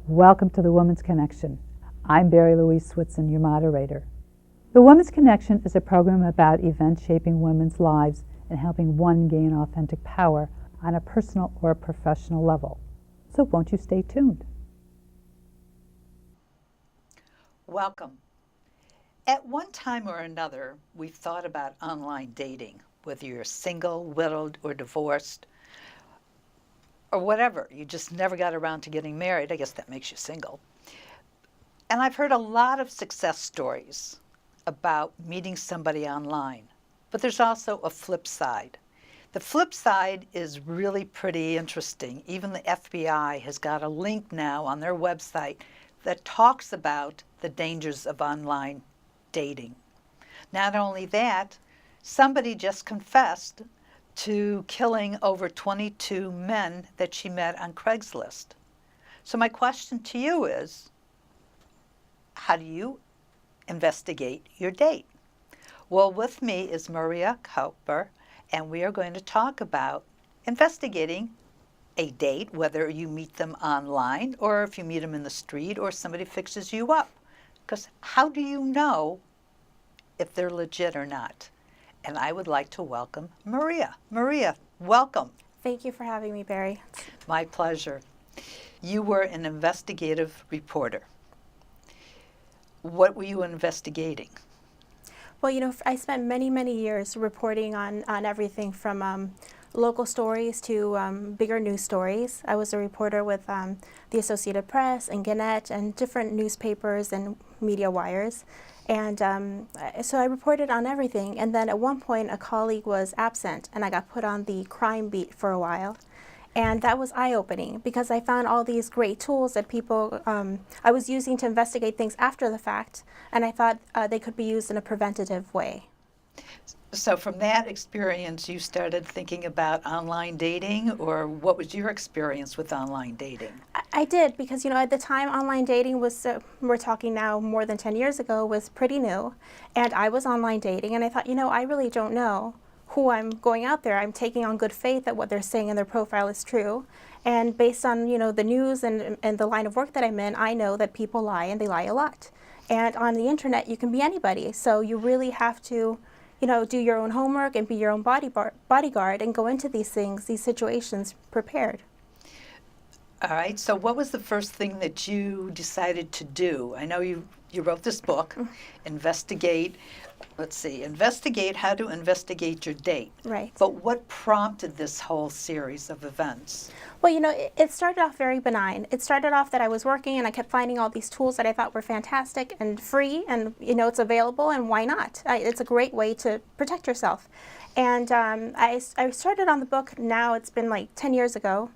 Welcome to the Women's Connection. I'm Barrie-Louise Switzen, your moderator. The Women's Connection is a program about events shaping women's lives and helping one gain authentic power on a personal or professional level. So won't you stay tuned? Welcome. At one time or another, we've thought about online dating, whether you're single, widowed, or divorced, or whatever. You just never got around to getting married. I guess that makes you single. And I've heard a lot of success stories about meeting somebody online. But there's also a flip side. The flip side is really pretty interesting. Even the FBI has got a link now on their website that talks about the dangers of online dating. Not only that, somebody just confessed to killing over 22 men that she met on Craigslist. So my question to you is, how do you investigate your date? Well, with me is Maria Kauper, and we are going to talk about investigating a date, whether you meet them online or if you meet them in the street or somebody fixes you up. Because how do you know if they're legit or not? And I would like to welcome Maria. Maria, welcome. Thank you for having me, Barrie. My pleasure. You were an investigative reporter. What were you investigating? Well, I spent many years reporting on everything from local stories to bigger news stories. I was a reporter with the Associated Press and Gannett and different newspapers and media wires. And so I reported on everything. And then at one point, a colleague was absent, and I got put on the crime beat for a while. And that was eye-opening because I found all these great tools that people I was using to investigate things after the fact, and I thought they could be used in a preventative way. So from that experience, you started thinking about online dating, or what was your experience with online dating? I did because, at the time, online dating was, we're talking now more than 10 years ago, was pretty new. And I was online dating, and I thought, I really don't know who I'm going out there. I'm taking on good faith that what they're saying in their profile is true. And based on, the news and the line of work that I'm in, I know that people lie, and they lie a lot. And on the internet, you can be anybody. So you really have to do your own homework and be your own bodyguard and go into these things, these situations prepared. All right, so what was the first thing that you decided to do? I know you wrote this book, Investigate how to investigate your date. Right. But what prompted this whole series of events? Well, it started off very benign. It started off that I was working and I kept finding all these tools that I thought were fantastic and free and, it's available, and why not? It's a great way to protect yourself. And I started on the book now, it's been like 10 years ago.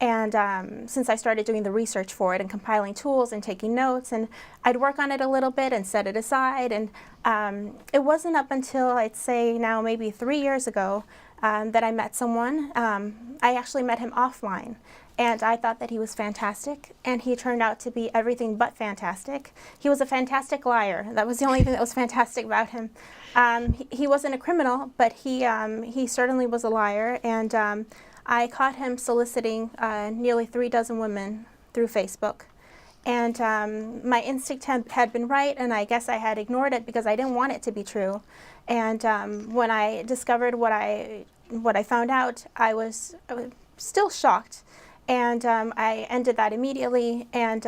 And since I started doing the research for it and compiling tools and taking notes, and I'd work on it a little bit and set it aside. And it wasn't up until, I'd say now maybe 3 years ago, that I met someone. I actually met him offline, and I thought that he was fantastic, and he turned out to be everything but fantastic. He was a fantastic liar. That was the only thing that was fantastic about him. He wasn't a criminal, but he certainly was a liar, and I caught him soliciting nearly 36 women through Facebook. And my instinct had been right, and I guess I had ignored it because I didn't want it to be true. And when I discovered what I found out, I was still shocked. And I ended that immediately. And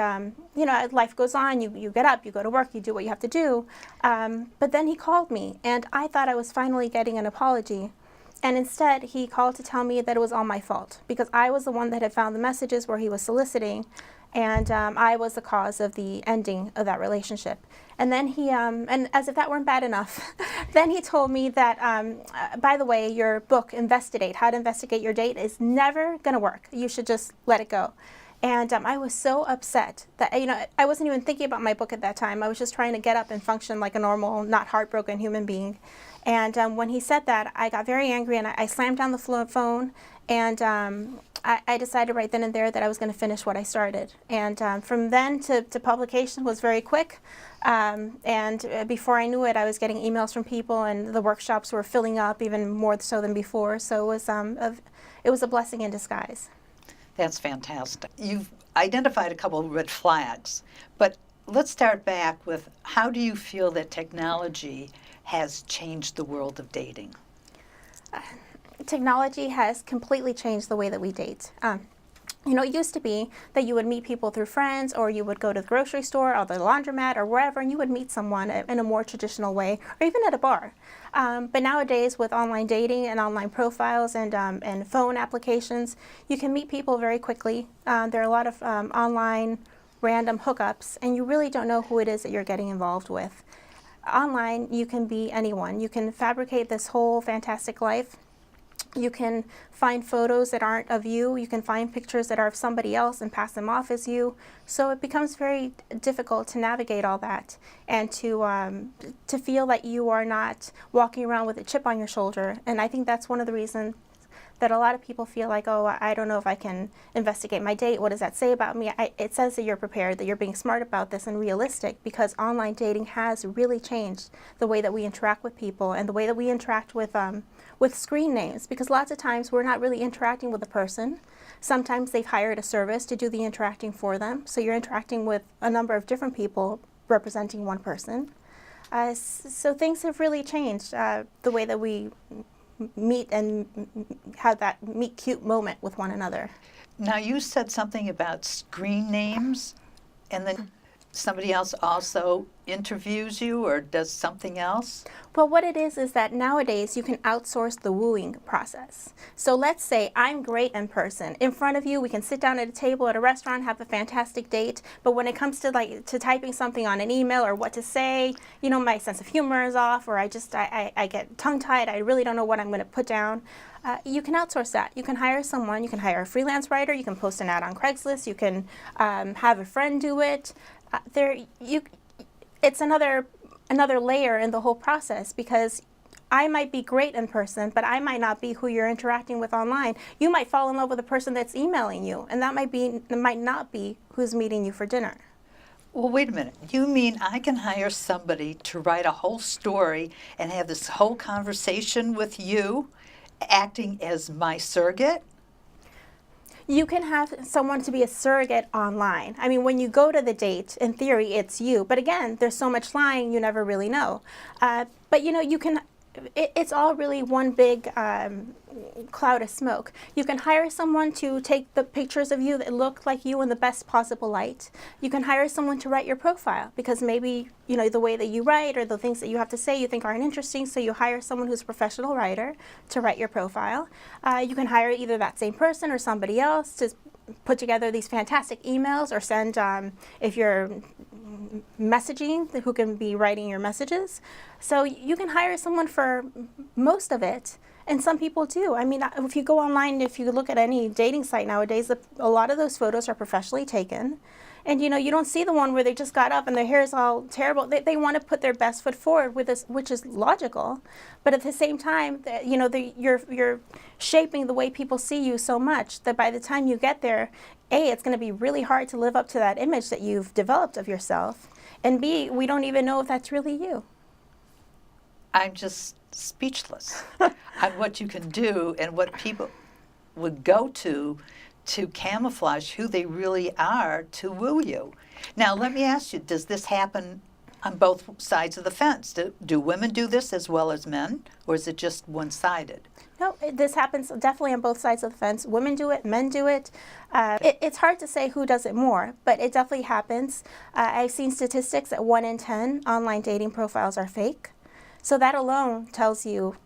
life goes on. You get up, you go to work, you do what you have to do. But then he called me, and I thought I was finally getting an apology. And instead, he called to tell me that it was all my fault because I was the one that had found the messages where he was soliciting, and I was the cause of the ending of that relationship. And then he, and as if that weren't bad enough, then he told me that, by the way, your book, InvestiDate, How to Investigate Your Date, is never going to work. You should just let it go. And I was so upset that, I wasn't even thinking about my book at that time. I was just trying to get up and function like a normal, not heartbroken human being. And when he said that, I got very angry, and I slammed down the phone, and I decided right then and there that I was going to finish what I started. And from then to publication was very quick. And before I knew it, I was getting emails from people, and the workshops were filling up even more so than before. So it was a blessing in disguise. That's fantastic. You've identified a couple of red flags, but let's start back with how do you feel that technology has changed the world of dating? Technology has completely changed the way that we date. It used to be that you would meet people through friends, or you would go to the grocery store or the laundromat or wherever, and you would meet someone in a more traditional way, or even at a bar. But nowadays, with online dating and online profiles and phone applications, you can meet people very quickly. There are a lot of online random hookups, and you really don't know who it is that you're getting involved with. Online, you can be anyone. You can fabricate this whole fantastic life. You can find photos that aren't of you. You can find pictures that are of somebody else and pass them off as you. So it becomes very difficult to navigate all that and to feel that you are not walking around with a chip on your shoulder. And I think that's one of the reasons that a lot of people feel like, oh, I don't know if I can investigate my date. What does that say about me? It says that you're prepared, that you're being smart about this and realistic, because online dating has really changed the way that we interact with people and the way that we interact with screen names, because lots of times we're not really interacting with a person. Sometimes they've hired a service to do the interacting for them. So you're interacting with a number of different people representing one person. So things have really changed, the way that we meet and have that meet cute moment with one another. Now, you said something about screen names, and then somebody else also interviews you or does something else? Well, what it is that nowadays you can outsource the wooing process. So let's say I'm great in person. In front of you, we can sit down at a table at a restaurant, have a fantastic date, but when it comes to typing something on an email or what to say, my sense of humor is off, or I get tongue-tied, I really don't know what I'm going to put down. You can outsource that. You can hire someone, you can hire a freelance writer, you can post an ad on Craigslist, you can have a friend do it. It's another layer in the whole process, because I might be great in person, but I might not be who you're interacting with online. You might fall in love with the person that's emailing you, and that might not be who's meeting you for dinner. Well, wait a minute. You mean I can hire somebody to write a whole story and have this whole conversation with you, acting as my surrogate? You can have someone to be a surrogate online. I mean, when you go to the date, in theory, it's you. But again, there's so much lying, you never really know. But you can, it's all really one big cloud of smoke. You can hire someone to take the pictures of you that look like you in the best possible light. You can hire someone to write your profile, because maybe, the way that you write or the things that you have to say you think aren't interesting, so you hire someone who's a professional writer to write your profile. You can hire either that same person or somebody else to put together these fantastic emails, or send, if you're messaging, who can be writing your messages. So you can hire someone for most of it. And some people do. I mean, if you go online, if you look at any dating site nowadays, a lot of those photos are professionally taken. And you don't see the one where they just got up and their hair is all terrible. They want to put their best foot forward with this, which is logical. But at the same time, you're shaping the way people see you so much that by the time you get there, A, it's going to be really hard to live up to that image that you've developed of yourself. And B, we don't even know if that's really you. I'm just speechless on what you can do and what people would go to camouflage who they really are to woo you. Now, let me ask you, does this happen on both sides of the fence? Do women do this as well as men, or is it just one-sided? No, this happens definitely on both sides of the fence. Women do it, men do it. It's hard to say who does it more, but it definitely happens. I've seen statistics that 1 in 10 online dating profiles are fake. So that alone tells you,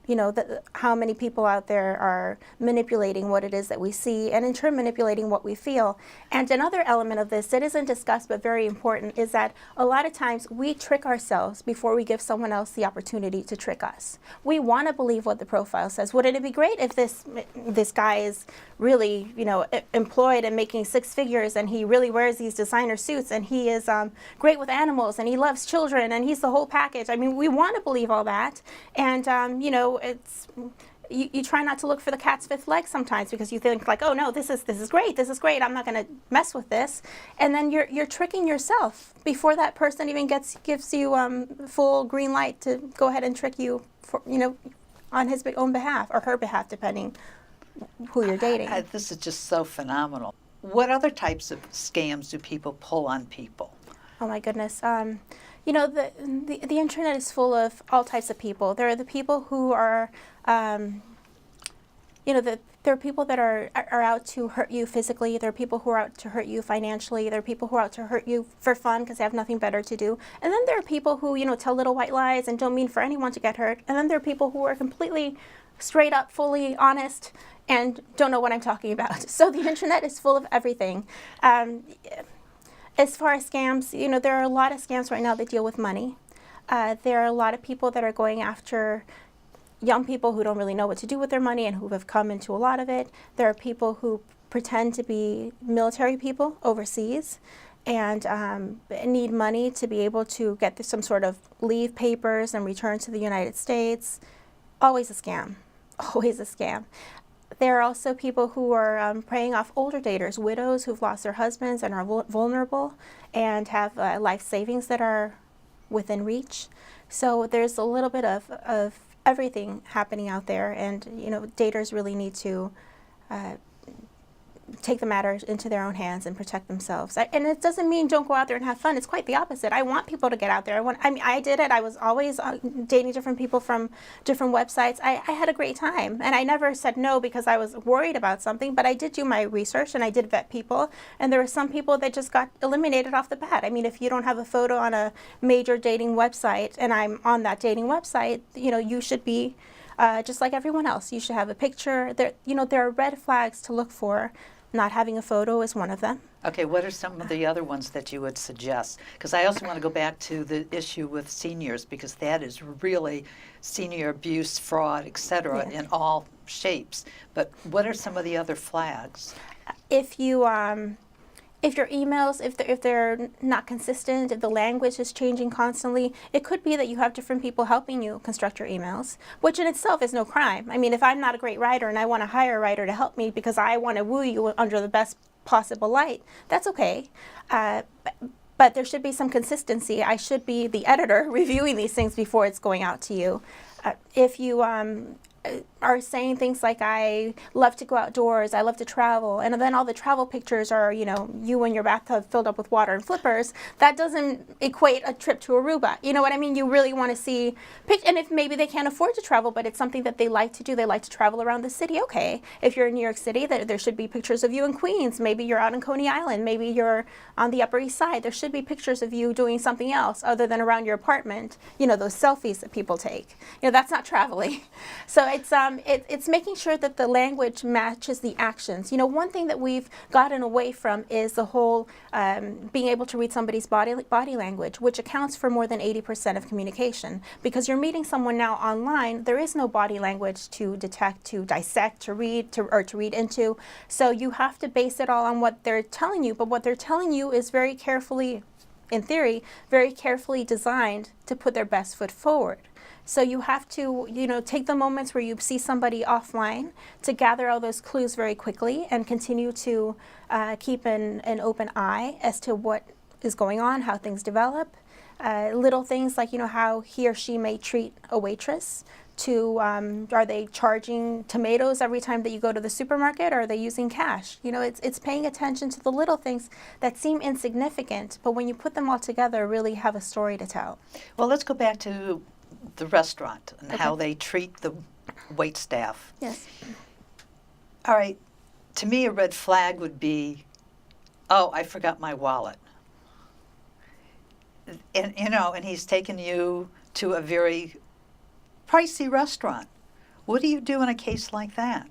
how many people out there are manipulating what it is that we see, and in turn manipulating what we feel. And another element of this that isn't discussed but very important is that a lot of times we trick ourselves before we give someone else the opportunity to trick us. We want to believe what the profile says. Wouldn't it be great if this guy is really, employed and making 6 figures, and he really wears these designer suits, and he is great with animals, and he loves children, and he's the whole package. I mean, we want to believe all that, and it's you try not to look for the cat's 5th leg sometimes, because you think like, oh no, this is great, I'm not going to mess with this, and then you're tricking yourself before that person even gives you full green light to go ahead and trick you for on his own behalf or her behalf, depending who you're dating. This is just so phenomenal. what other types of scams do people pull on people? Oh my goodness. You know, the internet is full of all types of people. There are the people who are, you know, there are people that are out to hurt you physically. There are people who are out to hurt you financially. There are people who are out to hurt you for fun because they have nothing better to do. And then there are people who, you know, tell little white lies and don't mean for anyone to get hurt. And then there are people who are completely straight up, fully honest and don't know what I'm talking about. So the internet is full of everything. As far as scams, you know, there are a lot of scams right now that deal with money. There are a lot of people that are going after young people who don't really know what to do with their money and who have come into a lot of it. There are people who pretend to be military people overseas and need money to be able to get some sort of leave papers and return to the United States. Always a scam. Always a scam. There are also people who are preying off older daters, widows who've lost their husbands and are vulnerable and have life savings that are within reach. So there's a little bit of everything happening out there, and you know, daters really need to take the matter into their own hands and protect themselves. And it doesn't mean don't go out there and have fun. It's quite the opposite. I want people to get out there. I mean, I did it. I was always dating different people from different websites. I had a great time, and I never said no because I was worried about something, but I did do my research and I did vet people, and there were some people that just got eliminated off the bat. I mean, if you don't have a photo on a major dating website and I'm on that dating website, you know, you should be just like everyone else. You should have a picture. There are red flags to look for. Not having a photo is one of them. Okay, what are some of the other ones that you would suggest? Because I also want to go back to the issue with seniors, because that is really senior abuse, fraud, etc., Yeah. in all shapes. But what are some of the other flags? If you if your emails, if they're not consistent, if the language is changing constantly, it could be that you have different people helping you construct your emails, which in itself is no crime. I mean, if I'm not a great writer and I want to hire a writer to help me because I want to woo you under the best possible light, that's okay. But there should be some consistency. I should be the editor reviewing these things before it's going out to you. If you are saying things like, I love to go outdoors, I love to travel, and then all the travel pictures are, you know, you and your bathtub filled up with water and flippers, that doesn't equate a trip to Aruba. You know what I mean? You really want to see, and if maybe they can't afford to travel, but it's something that they like to do, they like to travel around the city, okay. If you're in New York City, there should be pictures of you in Queens, maybe you're out in Coney Island, maybe you're on the Upper East Side, there should be pictures of you doing something else other than around your apartment, you know, those selfies that people take. You know, that's not traveling. So it's making sure that the language matches the actions. You know, one thing that we've gotten away from is the whole being able to read somebody's body language, which accounts for more than 80% of communication. Because you're meeting someone now online, there is no body language to detect, to dissect, to read, or to read into. So you have to base it all on what they're telling you, but what they're telling you is very carefully, in theory, very carefully designed to put their best foot forward. So you have to, you know, take the moments where you see somebody offline to gather all those clues very quickly and continue to keep an open eye as to what is going on, how things develop. Little things like, you know, how he or she may treat a waitress, to are they charging tomatoes every time that you go to the supermarket, or are they using cash? You know, it's paying attention to the little things that seem insignificant, but when you put them all together, really have a story to tell. Well, let's go back to the restaurant and how they treat the wait staff. Yes. All right. To me, a red flag would be, oh, I forgot my wallet. And, you know, and he's taken you to a very pricey restaurant. What do you do in a case like that?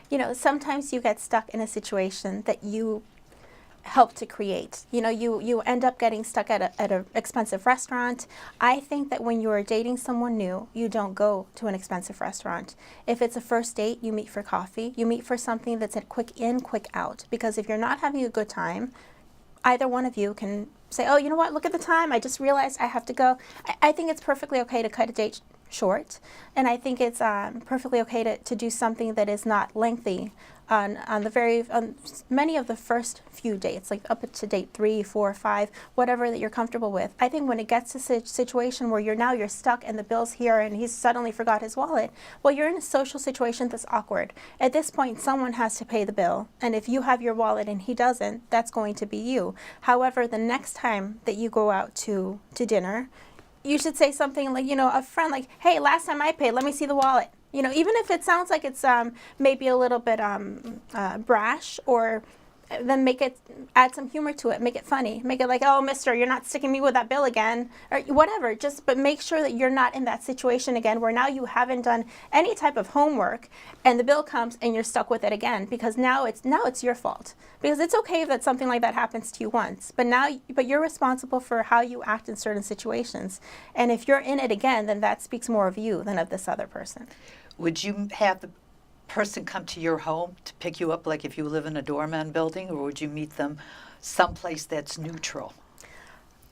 You know, sometimes you get stuck in a situation that you help to create. You know, you end up getting stuck at an expensive restaurant. I think that when you are dating someone new, you don't go to an expensive restaurant. If it's a first date, you meet for coffee. You meet for something that's a quick in, quick out. Because if you're not having a good time, either one of you can say, oh, you know what, look at the time. I just realized I have to go. I think it's perfectly okay to cut a date short. And I think it's perfectly okay to do something that is not lengthy on many of the first few dates, like up to date 3, 4, 5, whatever that you're comfortable with. I think when it gets to a situation where you're stuck and the bill's here and he's suddenly forgot his wallet, well, you're in a social situation that's awkward. At this point, someone has to pay the bill, and if you have your wallet and he doesn't, that's going to be you. However, the next time that you go out to dinner, you should say something like, a friend like, hey, last time I paid, let me see the wallet. Even if it sounds like it's maybe a little bit brash, or then add some humor to it, make it funny, make it like, oh, mister, you're not sticking me with that bill again, or whatever, but make sure that you're not in that situation again where now you haven't done any type of homework and the bill comes and you're stuck with it again, because now it's your fault. Because it's okay that something like that happens to you once, but you're responsible for how you act in certain situations. And if you're in it again, then that speaks more of you than of this other person. Would you have the person come to your home to pick you up, like if you live in a doorman building, or would you meet them someplace that's neutral?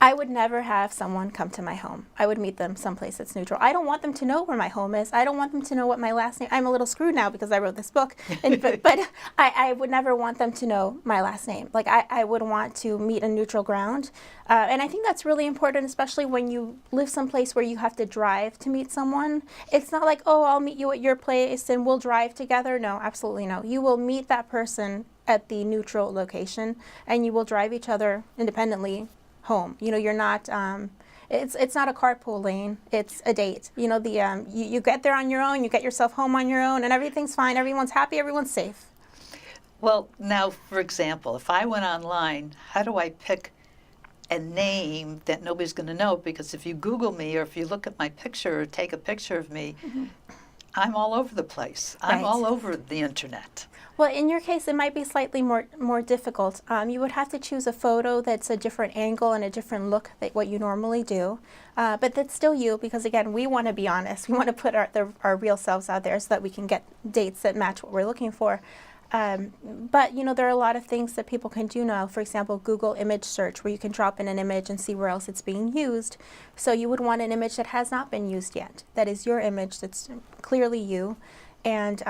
I would never have someone come to my home. I would meet them someplace that's neutral. I don't want them to know where my home is. I don't want them to know what my last name. I'm a little screwed now because I wrote this book, but I would never want them to know my last name. Like I would want to meet a neutral ground, and I think that's really important, especially when you live someplace where you have to drive to meet someone. It's not like, oh, I'll meet you at your place and we'll drive together. No, absolutely no. You will meet that person at the neutral location, and you will drive each other independently home. You're not, it's not a carpool lane, it's a date. You get there on your own, you get yourself home on your own, and everything's fine, everyone's happy, everyone's safe. Well, now, for example, if I went online, how do I pick a name that nobody's going to know? Because if you Google me, or if you look at my picture or take a picture of me, I'm all over the place. I'm Right. all over the internet. Well, in your case, it might be slightly more difficult. You would have to choose a photo that's a different angle and a different look than what you normally do. But that's still you, because again, we want to be honest. We want to put our real selves out there so that we can get dates that match what we're looking for. But there are a lot of things that people can do now. For example, Google image search, where you can drop in an image and see where else it's being used. So you would want an image that has not been used yet. That is your image, that's clearly you. And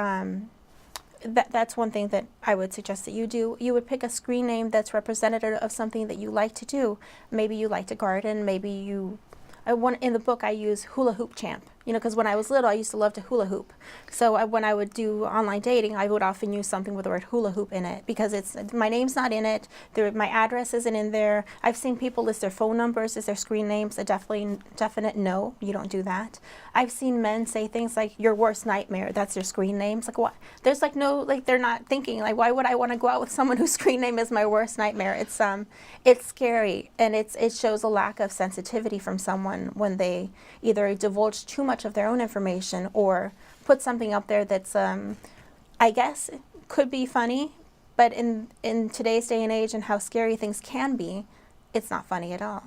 that's one thing that I would suggest that you do. You would pick a screen name that's representative of something that you like to do. Maybe you like to garden, maybe in the book I use hula hoop champ, because when I was little I used to love to hula hoop. So when I would do online dating, I would often use something with the word hula hoop in it, because my name's not in it, my address isn't in there. I've seen people list their phone numbers as their screen names. A definite no, you don't do that. I've seen men say things like your worst nightmare, that's their screen names. Like what? There's they're not thinking, like, why would I want to go out with someone whose screen name is my worst nightmare? It's scary, and it shows a lack of sensitivity from someone when they either divulge too much of their own information or put something up there that's, I guess, could be funny, but in today's day and age and how scary things can be, it's not funny at all.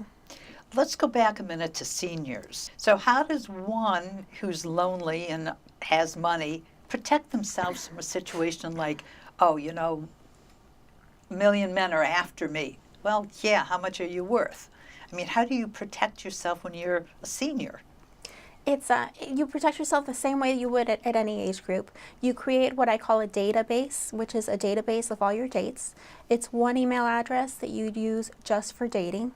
Let's go back a minute to seniors. So how does one who's lonely and has money protect themselves from a situation like, oh, a million men are after me? Well, yeah, how much are you worth? I mean, how do you protect yourself when you're a senior? It's you protect yourself the same way you would at any age group. You create what I call a database, which is a database of all your dates. It's one email address that you'd use just for dating,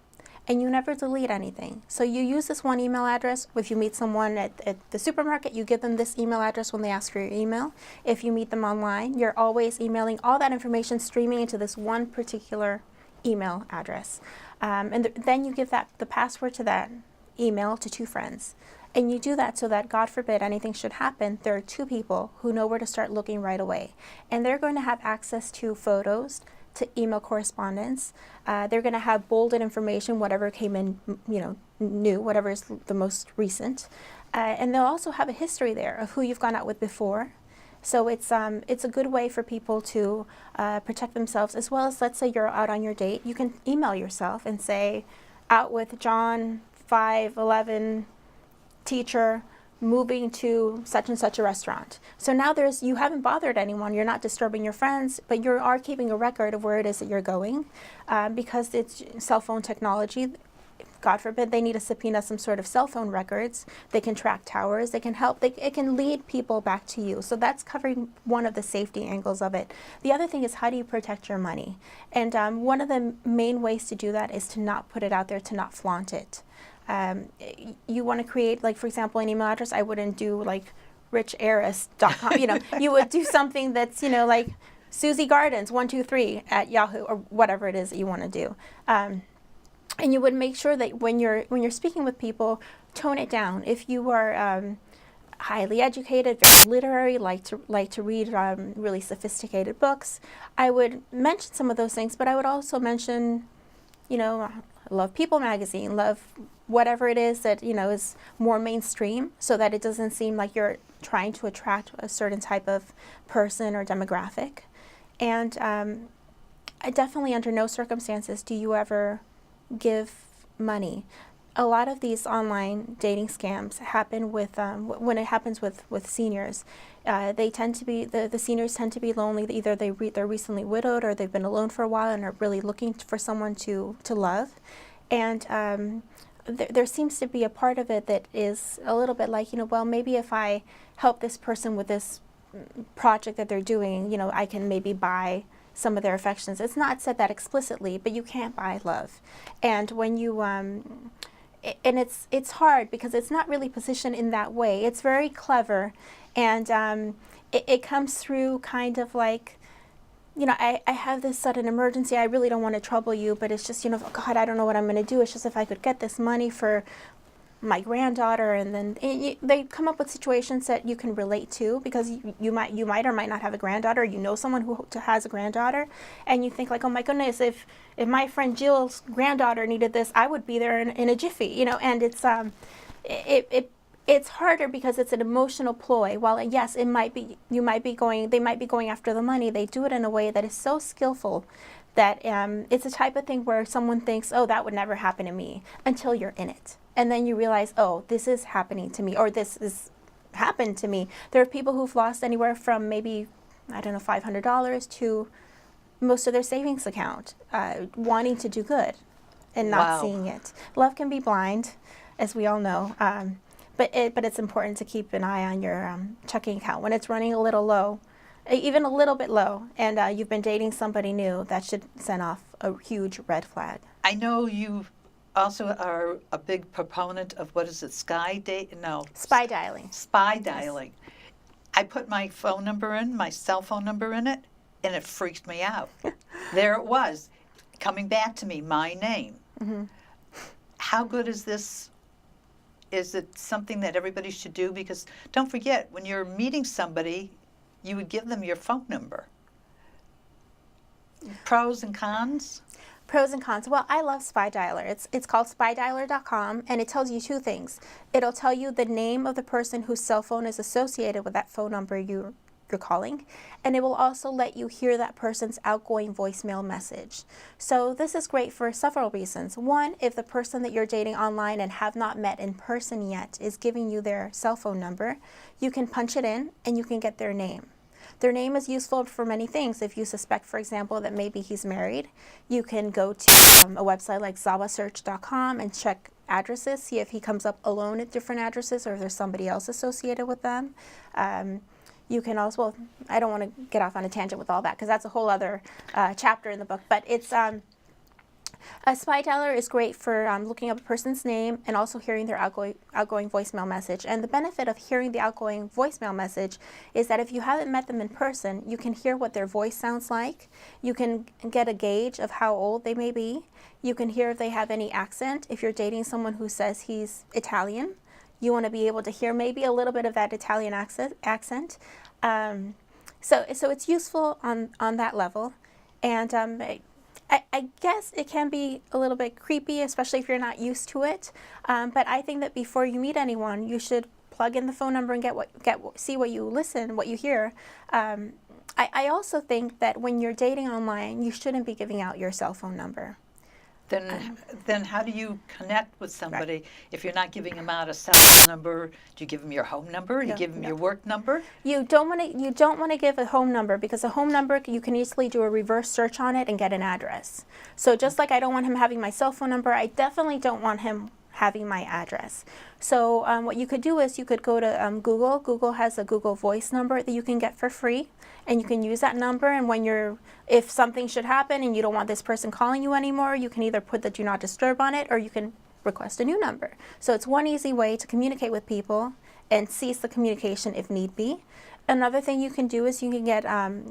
and you never delete anything. So you use this one email address. If you meet someone at the supermarket, you give them this email address when they ask for your email. If you meet them online, you're always emailing all that information, streaming into this one particular email address. Then you give the password to that email to 2 friends. And you do that so that, God forbid, anything should happen, there are 2 people who know where to start looking right away. And they're going to have access to photos, to email correspondence. They're going to have bolded information, whatever came in, new, whatever is the most recent. And they'll also have a history there of who you've gone out with before. So it's a good way for people to protect themselves, as well as, let's say you're out on your date, you can email yourself and say, out with John, 5'11", teacher, moving to such and such a restaurant. So now you haven't bothered anyone, you're not disturbing your friends, but you are keeping a record of where it is that you're going. Because it's cell phone technology, God forbid they need to subpoena some sort of cell phone records. They can track towers. They can help. It can lead people back to you. So that's covering one of the safety angles of it. The other thing is, how do you protect your money? And one of the main ways to do that is to not put it out there, to not flaunt it. You want to create, like, for example, an email address. I wouldn't do like richheiress.com. You would do something that's, like Susie Gardens 123 at Yahoo, or whatever it is that you want to do. And you would make sure that when you're speaking with people, tone it down. If you are highly educated, very literary, like to read really sophisticated books, I would mention some of those things. But I would also mention, love People magazine, love whatever it is that is more mainstream, so that it doesn't seem like you're trying to attract a certain type of person or demographic. And I definitely, under no circumstances do you ever give money. A lot of these online dating scams happen with when it happens with seniors. They tend to be the seniors tend to be lonely. Either they're recently widowed, or they've been alone for a while and are really looking for someone to love. And there seems to be a part of it that is a little bit like, well, maybe if I help this person with this project that they're doing, I can maybe buy some of their affections. It's not said that explicitly, but you can't buy love. And when you and it's hard because it's not really positioned in that way. It's very clever, and it comes through kind of like, I have this sudden emergency. I really don't want to trouble you, but it's just, oh God, I don't know what I'm going to do. It's just if I could get this money for my granddaughter, and then they come up with situations that you can relate to, because you might or might not have a granddaughter. Someone who has a granddaughter, and you think like, oh my goodness, if my friend Jill's granddaughter needed this, I would be there in a jiffy, And it's it's harder because it's an emotional ploy. While yes, they might be going after the money, they do it in a way that is so skillful that it's a type of thing where someone thinks, oh, that would never happen to me, until you're in it. And then you realize, oh, this is happening to me, or this has happened to me. There are people who've lost anywhere from maybe, $500 to most of their savings account, wanting to do good and not seeing it. Love can be blind, as we all know, but it's important to keep an eye on your checking account. When it's running a little low, even a little bit low, and you've been dating somebody new, that should send off a huge red flag. I know you also are a big proponent of, what is it, spy dialing. Spy dialing. Yes. I put my phone number in, my cell phone number in it, and it freaked me out. There it was, coming back to me, my name. Mm-hmm. How good is this? Is it something that everybody should do? Because don't forget, when you're meeting somebody, you would give them your phone number. Pros and cons? Pros and cons. Well, I love Spy Dialer. It's called spydialer.com, and it tells you two things. It'll tell you the name of the person whose cell phone is associated with that phone number you're calling, and it will also let you hear that person's outgoing voicemail message. So this is great for several reasons. One, if the person that you're dating online and have not met in person yet is giving you their cell phone number, you can punch it in and you can get their name. Their name is useful for many things. If you suspect, for example, that maybe he's married, you can go to a website like zawasearch.com and check addresses, see if he comes up alone at different addresses or if there's somebody else associated with them. You can also, well, I don't want to get off on a tangent with all that because that's a whole other chapter in the book, but it's a spy dialer is great for looking up a person's name and also hearing their outgoing voicemail message. And the benefit of hearing the outgoing voicemail message is that if you haven't met them in person, you can hear what their voice sounds like. You can get a gauge of how old they may be. You can hear if they have any accent. If you're dating someone who says he's Italian, you want to be able to hear maybe a little bit of that Italian accent. So it's useful on that level. And I guess it can be a little bit creepy, especially if you're not used to it. But I think that before you meet anyone, you should plug in the phone number and see what you hear. I also think that when you're dating online, you shouldn't be giving out your cell phone number. Then how do you connect with somebody if you're not giving them out a cell phone number? Do you give them your home number? Do you give them your work number? You don't want to give a home number, because a home number, you can easily do a reverse search on it and get an address. So just like I don't want him having my cell phone number, I definitely don't want him having my address. So what you could do is you could go to Google. Google has a Google Voice number that you can get for free, and you can use that number. And if something should happen and you don't want this person calling you anymore, you can either put the Do Not Disturb on it, or you can request a new number. So it's one easy way to communicate with people and cease the communication if need be. Another thing you can do is you can get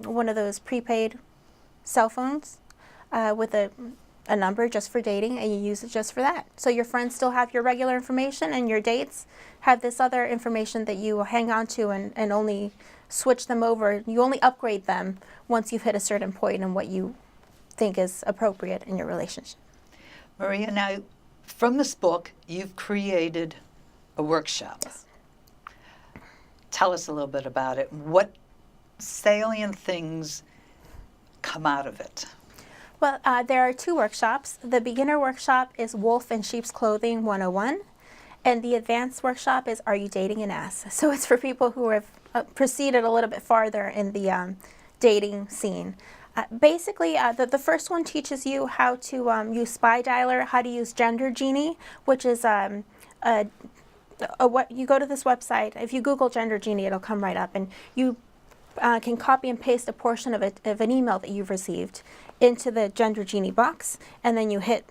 one of those prepaid cell phones with a number just for dating, and you use it just for that. So your friends still have your regular information, and your dates have this other information that you hang on to and only switch them over. You only upgrade them once you've hit a certain point in what you think is appropriate in your relationship. Maria, now from this book, you've created a workshop. Yes. Tell us a little bit about it. What salient things come out of it? Well, there are two workshops. The beginner workshop is Wolf in Sheep's Clothing 101, and the advanced workshop is Are You Dating an Ass? So it's for people who have proceeded a little bit farther in the dating scene. Basically, the first one teaches you how to use Spy Dialer, how to use Gender Genie, which is what you go to this website. If you Google Gender Genie, it'll come right up, and you can copy and paste a portion of an email that you've received into the Gender Genie box, and then you hit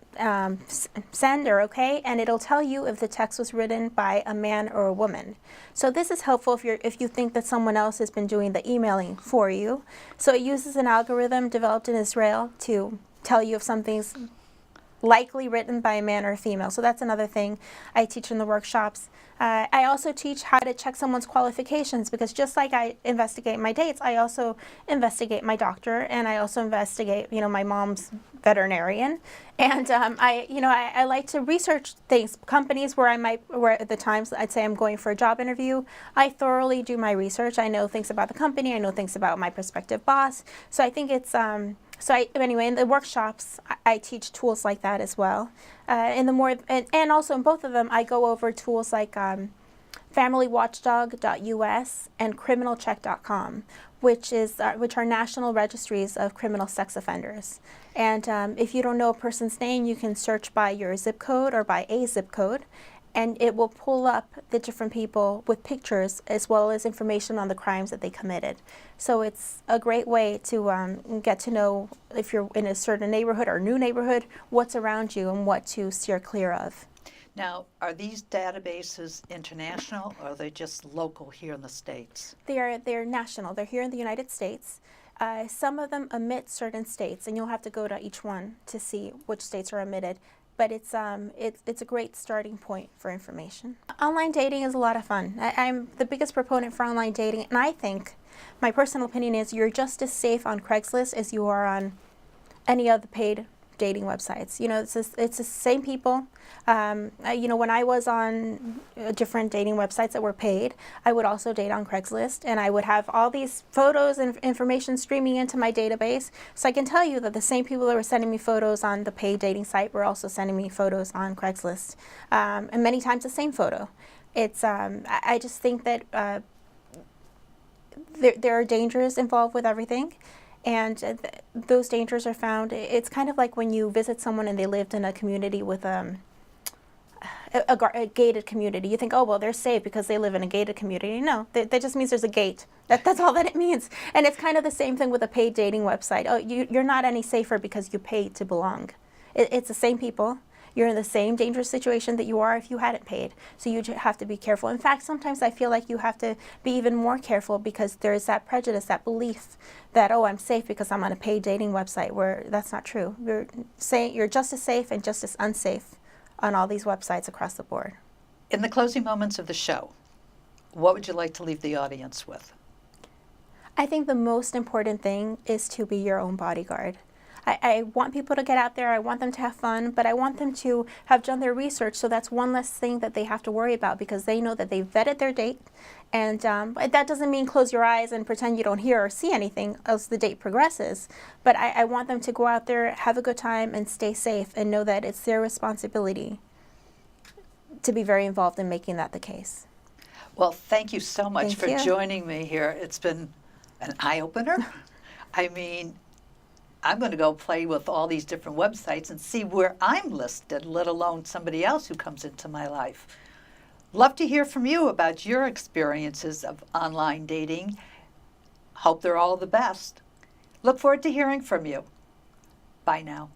send or OK, and it'll tell you if the text was written by a man or a woman. So this is helpful if you think that someone else has been doing the emailing for you. So it uses an algorithm developed in Israel to tell you if something's likely written by a man or a female. So that's another thing I teach in the workshops. I also teach how to check someone's qualifications, because just like I investigate my dates, I also investigate my doctor, and I also investigate, my mom's veterinarian. And I like to research things. Companies where at the times I'd say I'm going for a job interview, I thoroughly do my research. I know things about the company. I know things about my prospective boss. So I think it's anyway, in the workshops, I teach tools like that as well. And also in both of them, I go over tools like FamilyWatchdog.us and CriminalCheck.com, which are national registries of criminal sex offenders. And if you don't know a person's name, you can search by your zip code or by a zip code, and it will pull up the different people with pictures as well as information on the crimes that they committed. So it's a great way to get to know, if you're in a certain neighborhood or new neighborhood, what's around you and what to steer clear of. Now, are these databases international, or are they just local here in the States? They're national. They're here in the United States. Some of them omit certain states, and you'll have to go to each one to see which states are omitted. But it's a great starting point for information. Online dating is a lot of fun. I'm the biggest proponent for online dating, and I think, my personal opinion is, you're just as safe on Craigslist as you are on any other paid dating websites. It's the same people. When I was on different dating websites that were paid, I would also date on Craigslist, and I would have all these photos and information streaming into my database. So I can tell you that the same people that were sending me photos on the paid dating site were also sending me photos on Craigslist, and many times the same photo. I just think that there are dangers involved with everything. And those dangers are found. It's kind of like when you visit someone and they lived in a community with a gated community. You think, oh, well, they're safe because they live in a gated community. No, that just means there's a gate. That's all that it means. And it's kind of the same thing with a paid dating website. Oh, you're not any safer because you paid to belong. It's the same people. You're in the same dangerous situation that you are if you hadn't paid. So you have to be careful. In fact, sometimes I feel like you have to be even more careful, because there's that prejudice, that belief that, oh, I'm safe because I'm on a paid dating website, where that's not true. You're just as safe and just as unsafe on all these websites across the board. In the closing moments of the show, what would you like to leave the audience with? I think the most important thing is to be your own bodyguard. I want people to get out there. I want them to have fun, but I want them to have done their research, so that's one less thing that they have to worry about, because they know that they vetted their date And but that doesn't mean close your eyes and pretend you don't hear or see anything as the date progresses. But I want them to go out there, have a good time, and stay safe, and know that it's their responsibility to be very involved in making that the case. Well, thank you so much Thank for you. joining me here. It's been an eye-opener. I mean, I'm going to go play with all these different websites and see where I'm listed, let alone somebody else who comes into my life. Love to hear from you about your experiences of online dating. Hope they're all the best. Look forward to hearing from you. Bye now.